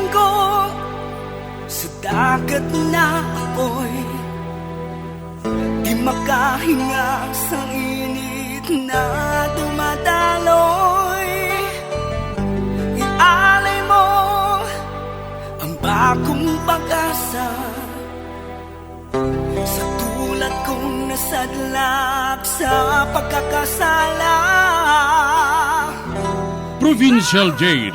Bilanggo sa dagat na apoy, di makahinga sa init na dumadaloy. Ialay mo ang bagong pag-asa sa tulad kong nasadlak sa pagkakasala. Provincial Jail,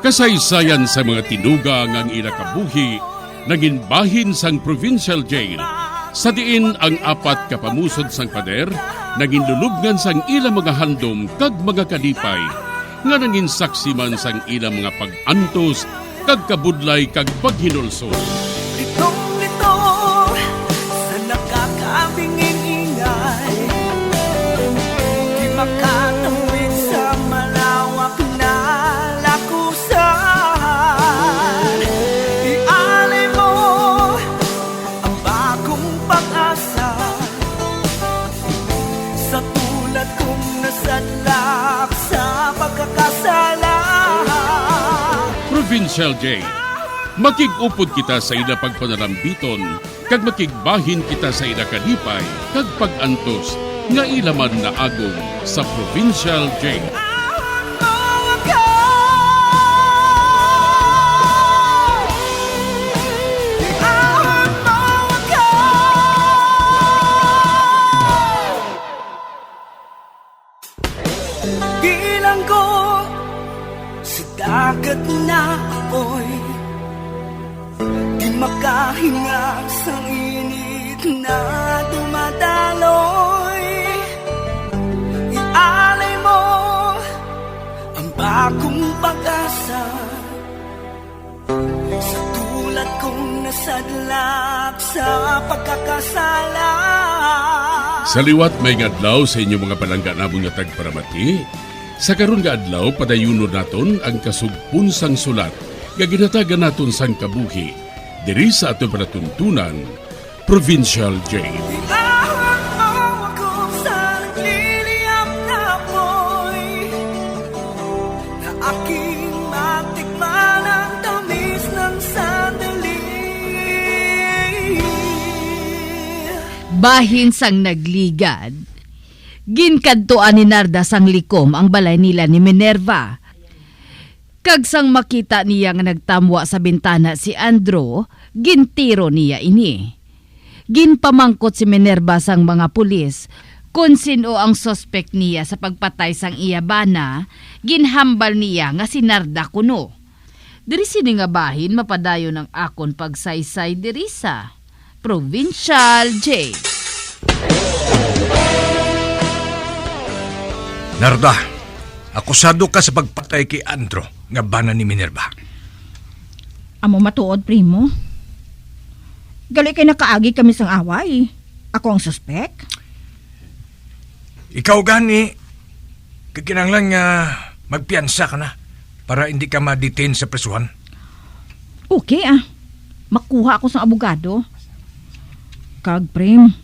kasaysayan sa mga tinuga ngang inakabuhi, naging bahin sang Provincial Jail. Sa diin ang apat kapamusod sang pader, naging lulubngan sang ilang mga handom kag mga kalipay, nga naging saksi man sang ilang mga pag-antos, kag kabudlay kag paghinulsol. Litong-lito sa nakakabingin ingay, di makatawid sa malawak na lakusan. Ialay mo ang bagong pag-asa sa tulad kong nasadlak sa pagkakasala. Provincial Jail, makig-upod kita sa ila pagpanarambiton, kag makigbahin kita sa ila kalipay, kag pag-antos, nga ilaman na agong sa Provincial Jail. Bilanggo sa dagat na apoy, di makahinga sa init na dumadaloy. Ialay mo ang bagong pag-asa sa tulad kong nasadlak sa pagkakasala. Sa liwat may adlaw sa inyong mga palangganabong nga tagparamati, sa karon nga adlaw padayunon naton ang kasugpon sang sulat nga ginatagan naton sang kabuhi diri sa aton panatuntunan, Provincial Jail. Ihawak mo ako sa nagliliyap na apoy, na aking matikman ang tamis ng sandali. Bahin sang nagligad. Ginkadtoan ni Narda sang likom ang balay nila ni Minerva. Kag sang makita niya nga nagtamwa sa bintana si Andro, gintiro niya ini. Ginpamangkot si Minerva sang mga pulis kung sino ang sospek niya sa pagpatay sang iyabana, ginhambal niya nga si Narda kuno. Diri sini nga bahin mapadayo ng akon pagsaysay diri sa Provincial Jail. Narda, akusado ka sa pagpatay kay Andro, nga bana ni Minerva. Amo matuod, primo. Gali kay nakaagi kami sang away. Ako ang suspek. Ikaw gani, kakinanglan nga magpiyansa ka na para hindi ka ma-detain sa presuhan. Okay makuha ako sang abogado. Kag, prem,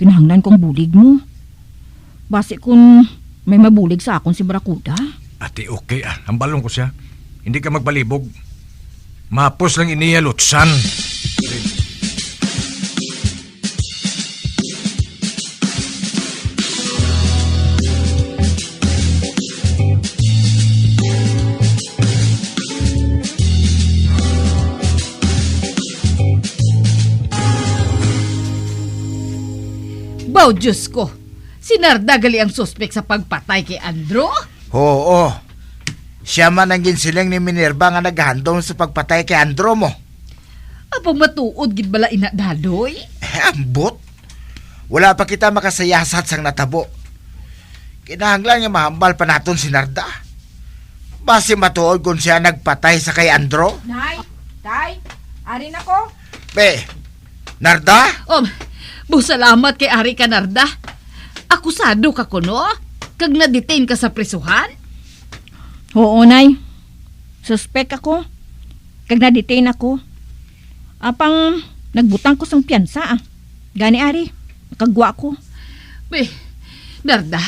kinahanglan kong bulig mo. Basi kung may mabulig sa akon si Barakuda. Ate, okay ang balong ko siya. Hindi ka magbalibog. Mapos lang iniya lutsan. Baw, Diyos ko! Si Narda gali ang suspek sa pagpatay kay Andro? Oo. Siya man ang ginsiling ni Minerva nga naghandom sa pagpatay kay Andro mo. Apang matuod gid bala ina dadoy? Ambot. Wala pa kita makasayasat sang natabo. Kinahanglan nga mahambal pa naton si Narda. Basi matuod kung siya nagpatay sa kay Andro. Nay, tay, arin ako. Be, Narda? Salamat kay Ari ka, Narda. Akusado ka kuno? Kag na-detain ka sa presuhan? Oo, nay. Suspek ako. Kag na-detain ako. Apang nagbutang ko sang piyansa. Gani, Ari. Nakagwa ko. Narda,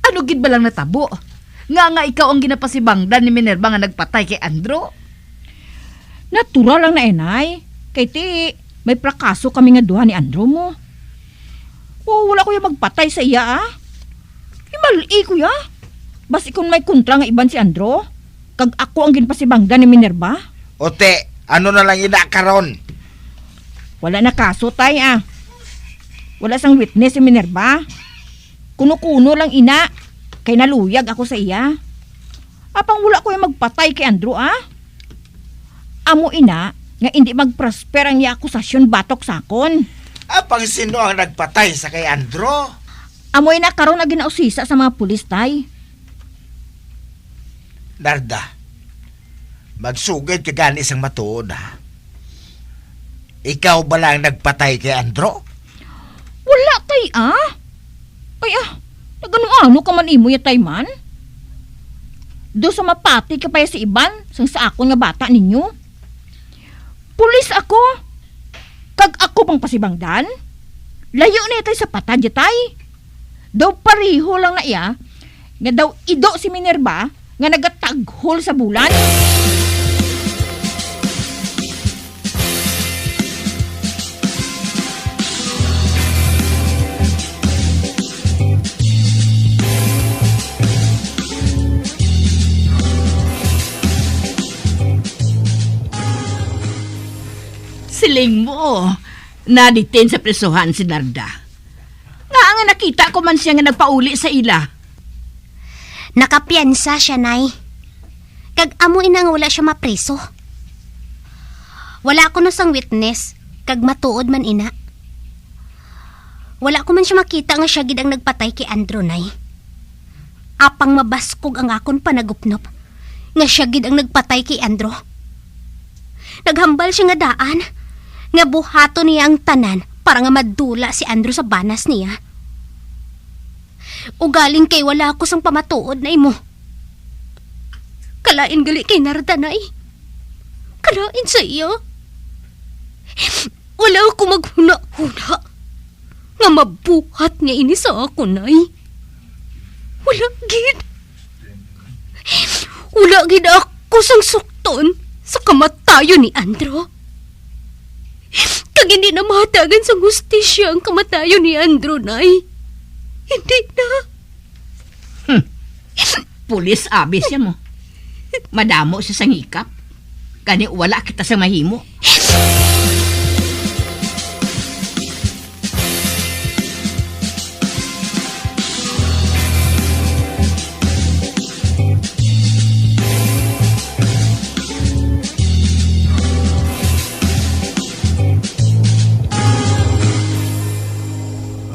ano gid ba lang natabo? Nga ikaw ang ginapasibangdan ni Minerva nga nagpatay kay Andro? Natural lang na inay. Kay ti, may prakaso kami nga duha ni Andro mo. Wala ko yung magpatay sa iya Imali kuya. Bas ikon may kontra nga iban si Andro. Kag ako ang ginpasibanggan ni Minerva. Ote, ano na lang ina karon? Wala na kaso tay Wala sang witness si Minerva. Kuno-kuno lang ina. Kay naluyag ako sa iya. Apang wala ko yung magpatay kay Andro Amo ina nga hindi magprosper ang iya akusasyon batok sakon. Apang sino ang nagpatay sa kay Andro? Amo ina karon na ginausisa sa mga pulis tay. Narda, magsugid ka gani isang matuod Ikaw ba lang nagpatay kay Andro? Wala tay Ay nagano-ano ka man imo ya tay man? Do sa mapati ka pa sa iban sang sa ako nga bata ninyo. Pulis ako. Kag ako pang pasibangdan. Layo na tay sa patad ya tay. Daw pariho lang na iya nga daw ido si Minerva nga nagataghol sa bulan. Siling mo, naditin sa presohan si Narda. Nga nakita ko man siya nga nagpauli sa ila. Nakapiyansa siya, nay. Kag amo ina nga wala siya mapreso. Wala ko no sang witness, kag matuod man ina. Wala ko man siya makita nga siya gid ang nagpatay kay Andro, nay. Apang mabaskog ang akon panagupnop, nga siya gid ang nagpatay kay Andro. Naghambal siya nga daan, nga buhato niya ang tanan para nga madula si Andro sa banas niya. Ugaling kay wala ako sang pamatuod na imo. Kalain gali kay Narda, nay. Kalain sa iyo. Wala ako maghuna-huna nga mabuhat niya ini sa ako, nay. Wala gid. Wala gid ako sang sukton sa kamatayon ni Andro. Kag hindi na mahatagan sa hustisya ang kamatayon ni Andro, nay. Hindi na. Pulis abis siya mo. Madamo siya sa ngikap. Kani wala kita sa mahimo.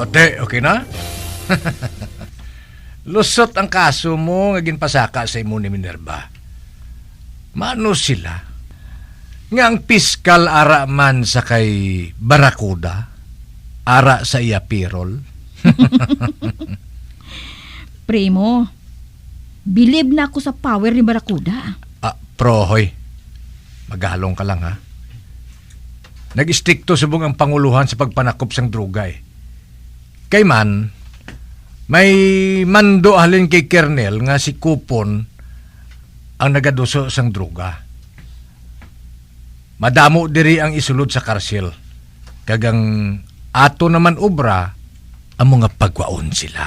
Ote, okay na? Lusot ang kaso mo nga ginpasaka sa imo ni Minerva. Mano sila? Nga ang piskal ara man sa kay Barakuda, ara sa iya pirol. Primo, bilib na ako sa power ni Barakuda. Prohoy. Magalong ka lang, ha? Nag-istikto subong ang panguluhan sa pagpanakop sang drugay. Kay man, may mando halin kay Kernel nga si Kupon ang nagaduso sang droga. Madamo diri ang isulod sa karsil. Kagang ato naman obra ang mga pagwaon sila.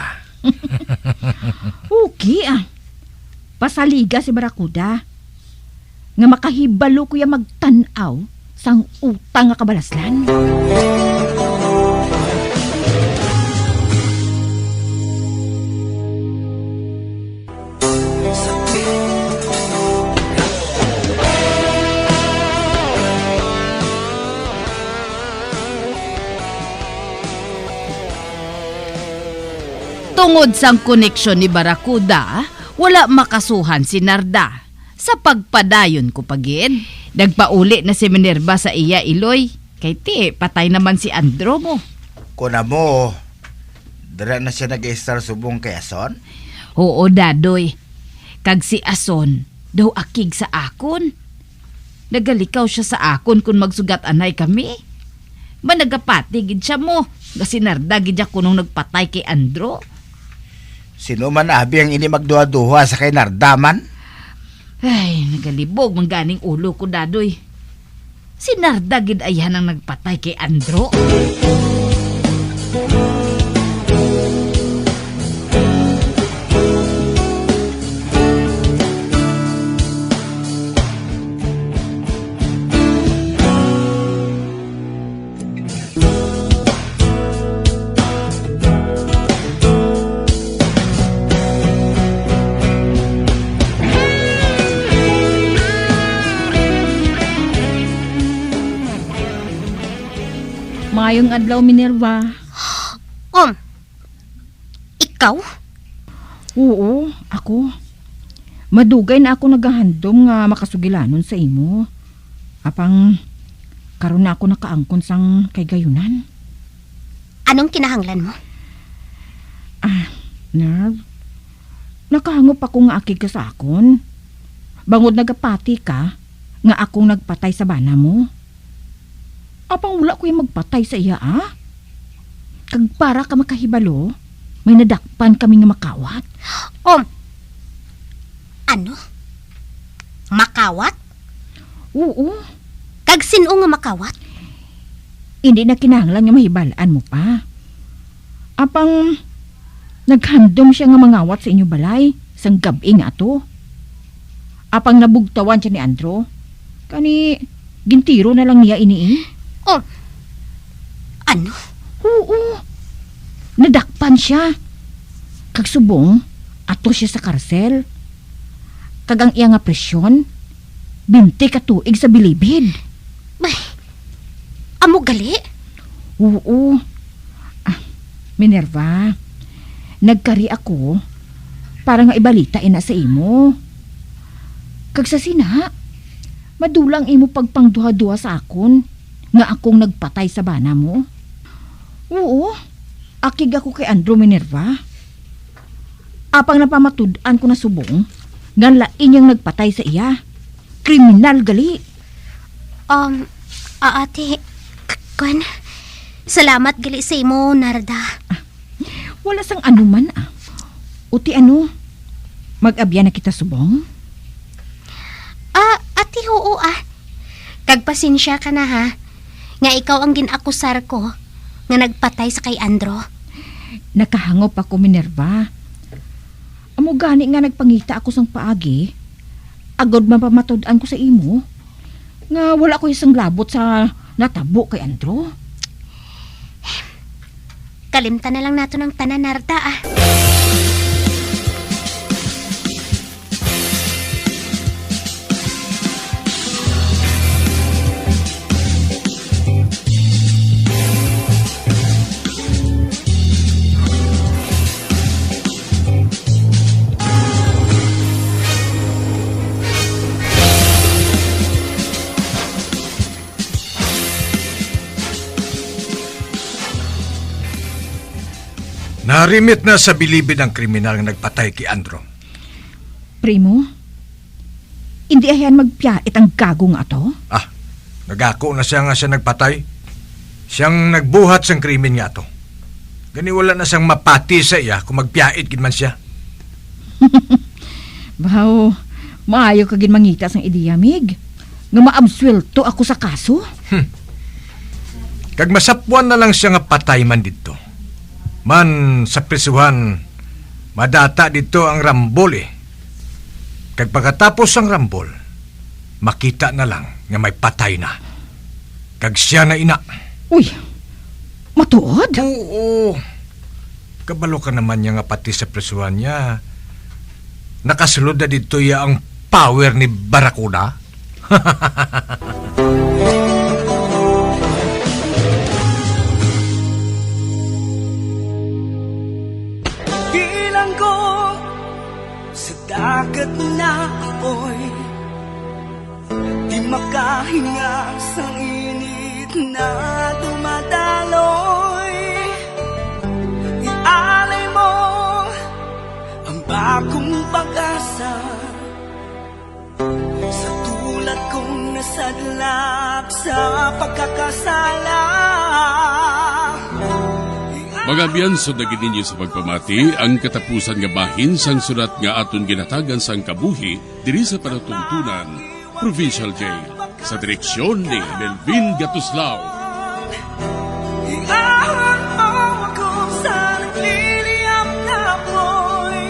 Okay Pasaliga si Barakuda. Nga makahibalo kuya magtanaw sang utang nga kabalaslan. Tungod sang koneksyon ni Barakuda, wala makasuhan si Narda. Sa pagpadayon ko pagid, nagpauli na si Minerva sa iya Iloy. Kay ti, patay naman si Andro mo. Kuna mo, dara na siya nag-star subong kay Ason? Oo, dadoy. Kag si Ason, daw akig sa akon. Nagalikaw siya sa akon kung magsugat anay kami. Ba nagapati gid siya mo, nga si Narda gid ako nung nagpatay kay Andro. Sino man abi ang ini magduha-duha sa kay Nardaman? Ay, nagalibog mangganing ulo ko, dadoy. Si Narda gid ayan ang nagpatay kay Andro. Mayong adlaw, Minerva. Ikaw? Oo, ako. Madugay na ako naghahandom nga makasugilanon sa imo. Apang karon na ako nakaangkon sang kay gayunan. Anong kinahanglan mo? Nerv, nakahangop ako nga akig ka sa akon. Bangod nagapati ka, nga akong nagpatay sa bana mo. Apang wala ko yung magpatay sa iya, Kag para ka makahibalo, may nadakpan kami nga makawat. Ano? Makawat? Oo, Kag sino nga makawat? hindi na kinahanglan nga mahibalaan mo pa. Apang naghandom siya nga mangawat sa inyo balay, sang gabi nga ato. Apang nabugtawan siya ni Andro, kani gintiro na lang niya ini. Ano? Oo. Nadakpan siya. Kag subong, ato siya sa karsel. Kag ang iya nga presyon, 20 ka tuig sa bilibid. Amo gali? Oo. Minerva, nagkari ako para nga ibalita ina sa imo. Kag sa sina, madulang imo pagpangduha-duha sa akon nga akong nagpatay sa bana mo. Oo, akig ako kay Andro, Minerva. Apang napamatud-an ko na subong, nga lain niyang nagpatay sa iya. Kriminal gali. Ate, kwan, salamat gali sa imo, Narda. Wala sang anuman Uti ano, mag-abya na kita subong? Ate, oo Kag pasensya ka na ha, nga ikaw ang ginakusar ko, nga nagpatay sa kay Andro. Nakahangop ako, Minerva. Amo gani nga nagpangita ako sang paagi. Agod mapamatud-an ko sa imo. Nga wala ko isang labot sa natabo kay Andro. Kalimtan na lang nato ng tanan, Narda Narimit na sa bilibid ang kriminal nga nagpatay kay Andro. Primo, hindi ayan magpiyait ang gago nga to? Nagako na siya nga siya nagpatay. Siyang nagbuhat sang krimen nga to. Gani wala na siyang mapati sa iya kung magpiyait gid man siya. Bahaw, maayo kagin mangita sang ideya, Mig. Nga maabswelto ako sa kaso? Kag masapwan na lang siya nga patay man dito. Man sa prisuhan, madata dito ang rambol Kag pagkatapos ang rambol, makita na lang nga may patay na. Kag siya na ina. Uy, matuod? Oo. Kabalo ka naman niya nga pati sa prisuhan niya. Nakasulod na dito ya ang power ni Barracuda. Bilang ko sa dagat na apoy, di makahinga sa init na dumadaloy. Ialay mo ang bagong pag-asa sa tulad kong nasadlak sa pagkakasala. Mga biyanso na gininyo sa pagpamati, ang katapusan nga bahin sang sulat nga aton ginatagan sang kabuhi diri sa panatuntunan, Provincial Jail. sa direksyon ni Melvin Gatuslao. Iahon mo ako sa nagliliyap na apoy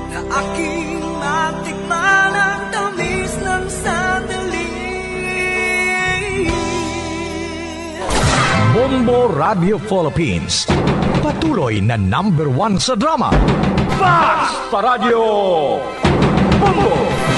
na aking matikman ang tamis ng sandali. Bombo Radio Philippines. Patuloy na #1 sa drama. Basta Radio Bombo!